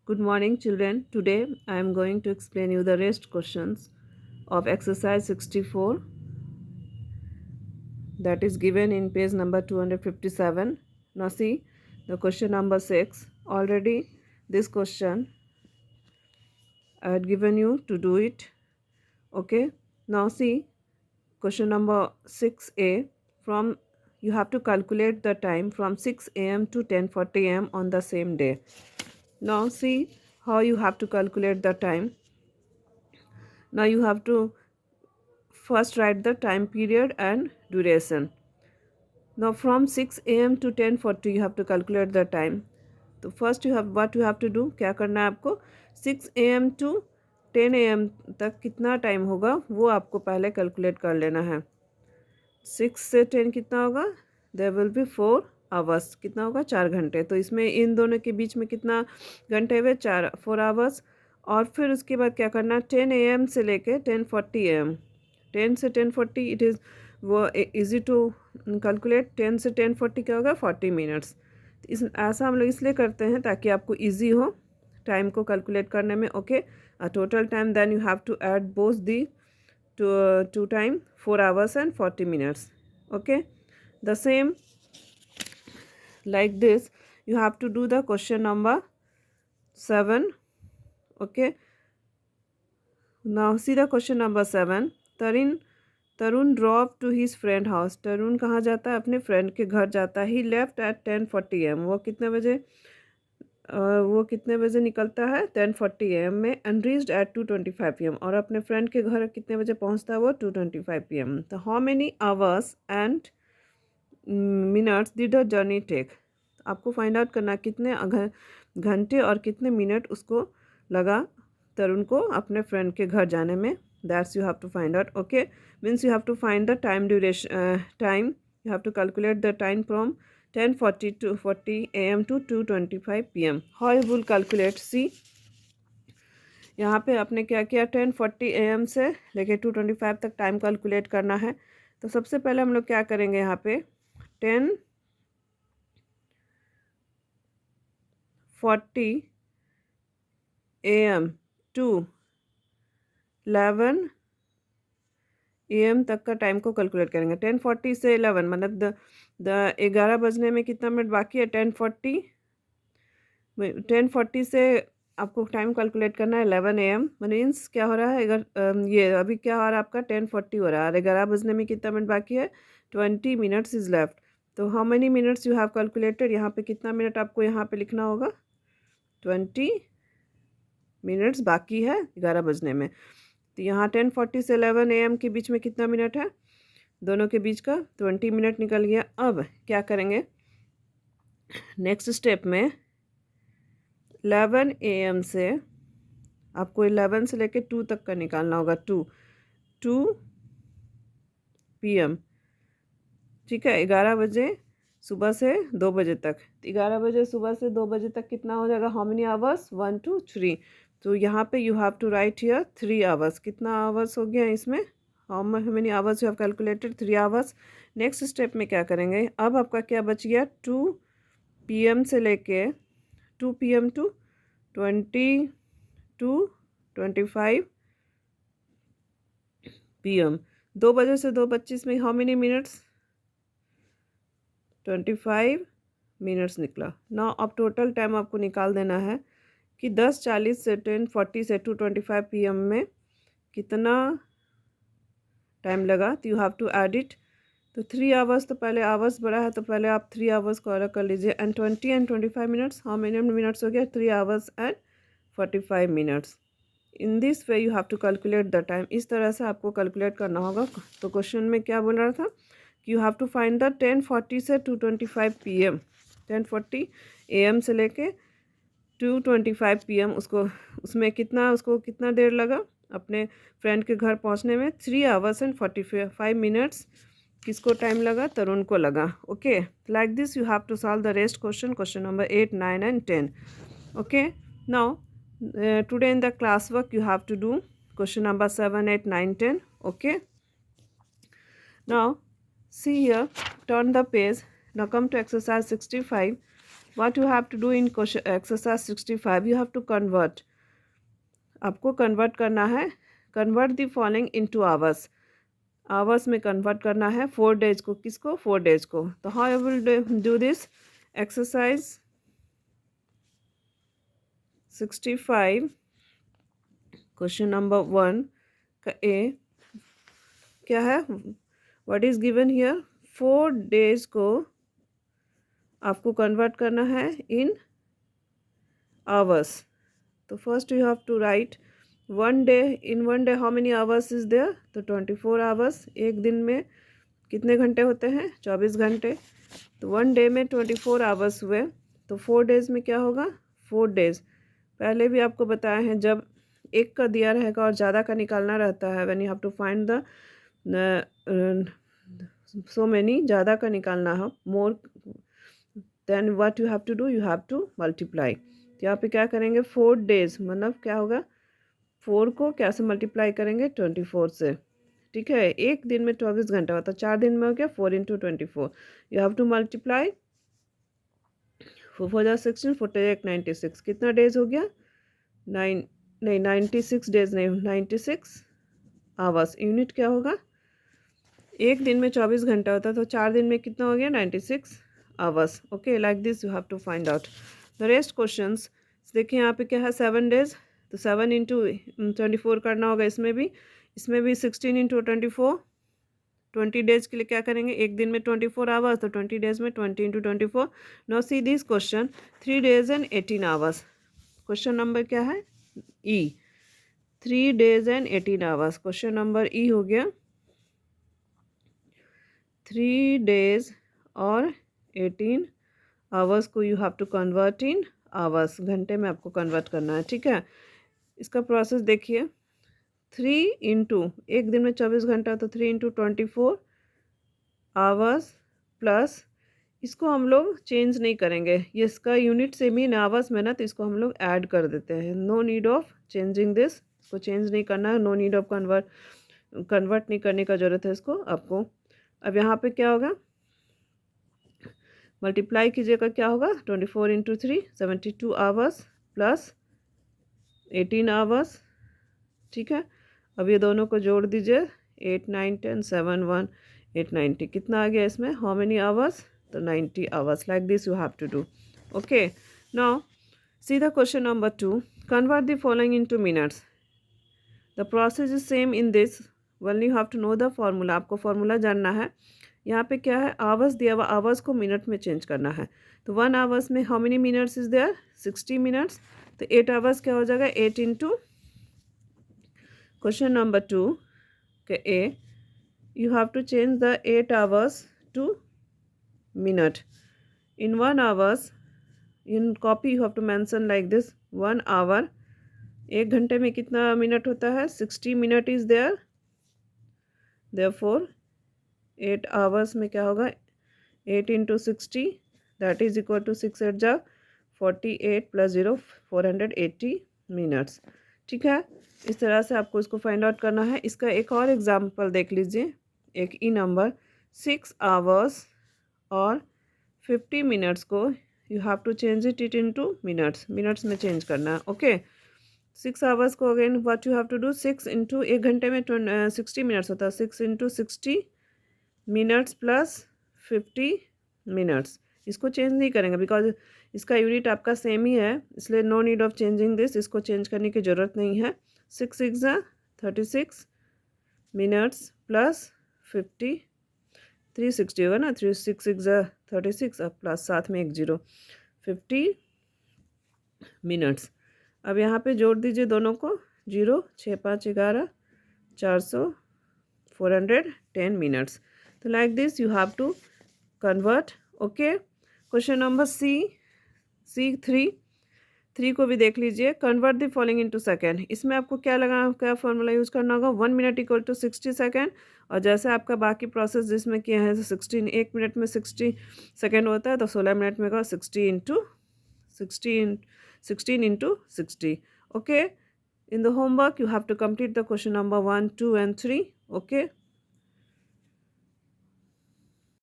Good morning, children. Today I am going to explain you the rest questions of exercise 64 that is given in page number 257. Now see the question number 6. Already this question I had given you to do it. Okay. Now see question number 6a. From you have to calculate the time from 6 a.m. to 10:40 a.m. on the same day. Now see how you have to calculate the time. Now you have to first write the time period and duration. Now from 6 a.m. to 10:40 you have to calculate the time. तो first you have what you have to do, क्या करना है आपको, 6 a.m. To 10 a.m. तक कितना time होगा वो आपको पहले कैलकुलेट कर लेना है. 6 से 10 कितना होगा, देयर विल बी 4 आवर्स. कितना होगा, 4 घंटे. तो इसमें इन दोनों के बीच में कितना घंटे हुए, 4 आवर्स. और फिर उसके बाद क्या करना, 10 a.m. से लेके 10:40 a.m. 10 से 10:40 इट इज़ वो इजी टू कैलकुलेट. 10 से 10:40 क्या होगा, 40 मिनट्स. इस ऐसा हम लोग इसलिए करते हैं ताकि आपको इजी हो टाइम को कैलकुलेट करने में. Okay, total time then you have to add both the two time 4 hours and 40 minutes. Okay, the same like this you have to do the question number 7. Okay, now see the question number 7. Tarun drop to his friend house. Tarun कहाँ जाता है, अपने friend के घर जाता है. He left at 10:40 a.m. वो कितने बजे निकलता है, 10:40 a.m. में. And reached eight 2:25 p.m. और अपने फ्रेंड के घर कितने बजे पहुंचता है वो, 2:25 p.m. तो how many hours and minutes did the journey take. आपको फाइंड आउट करना कितने घंटे और कितने मिनट उसको लगा तरुण को अपने फ्रेंड के घर जाने में. That's you have to find out. Okay, means you have to find the time duration time. You have to calculate the time from 10:40 a.m. to 2:25 p.m. How you will calculate? See, यहाँ पे आपने क्या किया, 10:40 a.m. से लेके 2:25 तक time calculate करना है. तो सबसे पहले हम लोग क्या करेंगे, यहाँ पे 10:40 a.m. to 11 a.m. तक का टाइम को कैलकुलेट करेंगे. 10:40 से 11 मतलब द 11 बजने में कितना मिनट बाकी है, 10:40 से आपको टाइम कैलकुलेट करना है 11 a.m. मीन्स क्या हो रहा है, अगर ये अभी क्या हो रहा है आपका 10:40 हो रहा है और 11 बजने में कितना मिनट बाकी है, 20 मिनट्स इज़ लेफ्ट. तो how many minutes you have calculated, यहाँ पे कितना मिनट आपको यहाँ पे लिखना होगा, 20 मिनट्स बाकी है 11 बजने में. तो यहाँ 10:40 से 11 a.m. के बीच में कितना मिनट है, दोनों के बीच का 20 मिनट निकल गया. अब क्या करेंगे, नेक्स्ट स्टेप में 11 a.m. से आपको 11 से लेके 2 तक का निकालना होगा. 2 p.m. ठीक है, 11 बजे सुबह से 2 बजे तक. 11 बजे सुबह से 2 बजे तक कितना हो जाएगा, हाउ मेनी आवर्स, 1 2 3. तो यहाँ पे you have to write here 3 hours. कितना आवर्स हो गया इसमें, how many hours you have calculated, 3 hours. Next step में क्या करेंगे, अब आपका क्या बच गया, 2 p.m. से लेके 2 p.m. To 25 p.m. 2 बजे से 2:25 में हाउ मेनी मिनट्स, 25 मिनट्स निकला. ना अब टोटल टाइम आपको निकाल देना है कि 10:40 से 10:40 से 2:25 p.m. में कितना टाइम लगा. तो you have to add it. तो 3 आवर्स, तो पहले आवर्स बड़ा है तो पहले आप 3 आवर्स को अलग कर लीजिए. And 20 and 25 minutes, how many minutes हो गया, 3 hours and 45 minutes. In this way you have to calculate the time. इस तरह से आपको कैलकुलेट करना होगा. तो क्वेश्चन में क्या बोल रहा था कि you have to find the 10:40 से 2:25 p.m. 10:40 a.m. से लेके 2:25 p.m. उसमें उसको कितना देर लगा अपने फ्रेंड के घर पहुंचने में, 3 आवर्स एंड 45 मिनट्स. किसको टाइम लगा, तरुण को लगा. Okay, like this you have to solve the rest question number 8 9 and 10. Okay, now today in the class work you have to do question number 7 8 9 10. Okay, now see here, turn the page. Now come to exercise 65. What you have to do in question exercise 65, you have to convert, आपको convert करना है, convert the following into hours, hours में convert करना है 4 days को, किसको 4 days को। तो how you will do this exercise 65 question number 1 का ए क्या है, what is given here, 4 days को आपको कन्वर्ट करना है इन आवर्स। तो first you have to write 1 day, in 1 day how many hours is there, तो 24 आवर्स, एक दिन में कितने घंटे होते हैं 24 घंटे, तो 1 डे में 24 आवर्स हुए, तो 4 डेज में क्या होगा 4 डेज। पहले भी आपको बताया है जब एक का दिया रहेगा और ज़्यादा का निकालना रहता है, when you have to find the so many, ज़्यादा का निकालना है, more, then what you have to do, you have to multiply. तो यहाँ पे क्या करेंगे 4 डेज, मतलब क्या होगा 4 को क्या से मल्टीप्लाई करेंगे 24 से, ठीक है, एक दिन में 24 घंटा होता है, 4 दिन में हो गया 4 into 24, you have to multiply 4 4 जा 16, 48 96, कितना डेज हो गया 9, नहीं 96 डेज नहीं 96 आवर्स, यूनिट क्या होगा, एक दिन में 24 घंटा होता है, तो 4 दिन में कितना हो गया 96 hours. Okay, like this you have to find out the rest questions. देखिए यहाँ पे क्या है 7 डेज, तो 7 इंटू 24 करना होगा, इसमें भी 16 इंटू 24, 20 डेज के लिए क्या करेंगे, एक दिन में 24 आवर्स, तो 20 डेज में 20 into 24। Now see this question 3 days and 18 hours, question number क्या है E, 3 days and 18 hours, question number E हो गया 3 डेज और 18 आवर्स को you have to convert in hours, घंटे में आपको कन्वर्ट करना है, ठीक है। इसका प्रोसेस देखिए 3 इंटू, एक दिन में 24 घंटा, तो 3 इंटू 24 आवर्स प्लस, इसको हम लोग चेंज नहीं करेंगे, ये इसका यूनिट सेम ही आवर्स में ना, तो इसको हम लोग ऐड कर देते हैं, no need of changing this, इसको चेंज नहीं करना है, नो नीड ऑफ कन्वर्ट नहीं करने का ज़रूरत है इसको आपको। अब यहाँ पे क्या होगा, मल्टीप्लाई कीजिएगा, क्या होगा 24 इंटू 3 72 आवर्स प्लस 18 आवर्स, ठीक है। अब ये दोनों को जोड़ दीजिए 8 9 10 7 1 8 90, कितना आ गया इसमें, हाउ मेनी आवर्स, तो 90 hours, like this you have to do. Okay, now see the question number 2, convert the following into minutes, the process is same in this, only you have to know the formula, आपको formula जानना है। यहाँ पे क्या है, hours दिया हुआ, hours को मिनट में चेंज करना है, तो 1 आवर्स में how many minutes is there 60 minutes, तो 8 आवर्स क्या हो जाएगा 8 इंटू, क्वेश्चन नंबर 2 के ए, you have to change the 8 hours to minute, in 1 hours, in copy you have to mention like this 1 hour, एक घंटे में कितना मिनट होता है 60 minute is there, therefore 8 hours में क्या होगा 8 into 60, that is equal to 6 8 जा 48 प्लस 0 480 मिनट्स, ठीक है। इस तरह से आपको इसको फाइंड आउट करना है। इसका एक और एग्जांपल देख लीजिए, एक ई नंबर 6 आवर्स और 50 मिनट्स को you have to change it into minutes, minutes में चेंज करना है। ओके, 6 आवर्स को again what you have to do 6 into, एक घंटे में 60 मिनट्स होता है, 6 इंटू 60 मिनट्स प्लस 50 मिनट्स, इसको चेंज नहीं करेंगे बिकॉज इसका यूनिट आपका सेम ही है, इसलिए no need of changing this, इसको चेंज करने की ज़रूरत नहीं है। 6 6 36 मिनट्स प्लस 50, 360 होगा ना, 3 6 6 36 अब प्लस साथ में 1 0 50 मिनट्स। अब यहाँ पे जोड़ दीजिए दोनों को, 0 6 5 11 400 410 मिनट्स, तो like this you have to convert. Okay, question number C 3 को भी देख लीजिए, convert the following into second, इसमें आपको क्या लगा, क्या फॉर्मूला यूज़ करना होगा 1 मिनट इक्वल टू 60 सेकेंड, और जैसे आपका बाकी प्रोसेस जिसमें किया है 16, 1 मिनट में 60 सेकेंड होता है, तो 16 मिनट में होगा 16 into 16 into 60। Okay, in the homework you have to complete the question number 1 2 and 3। Okay.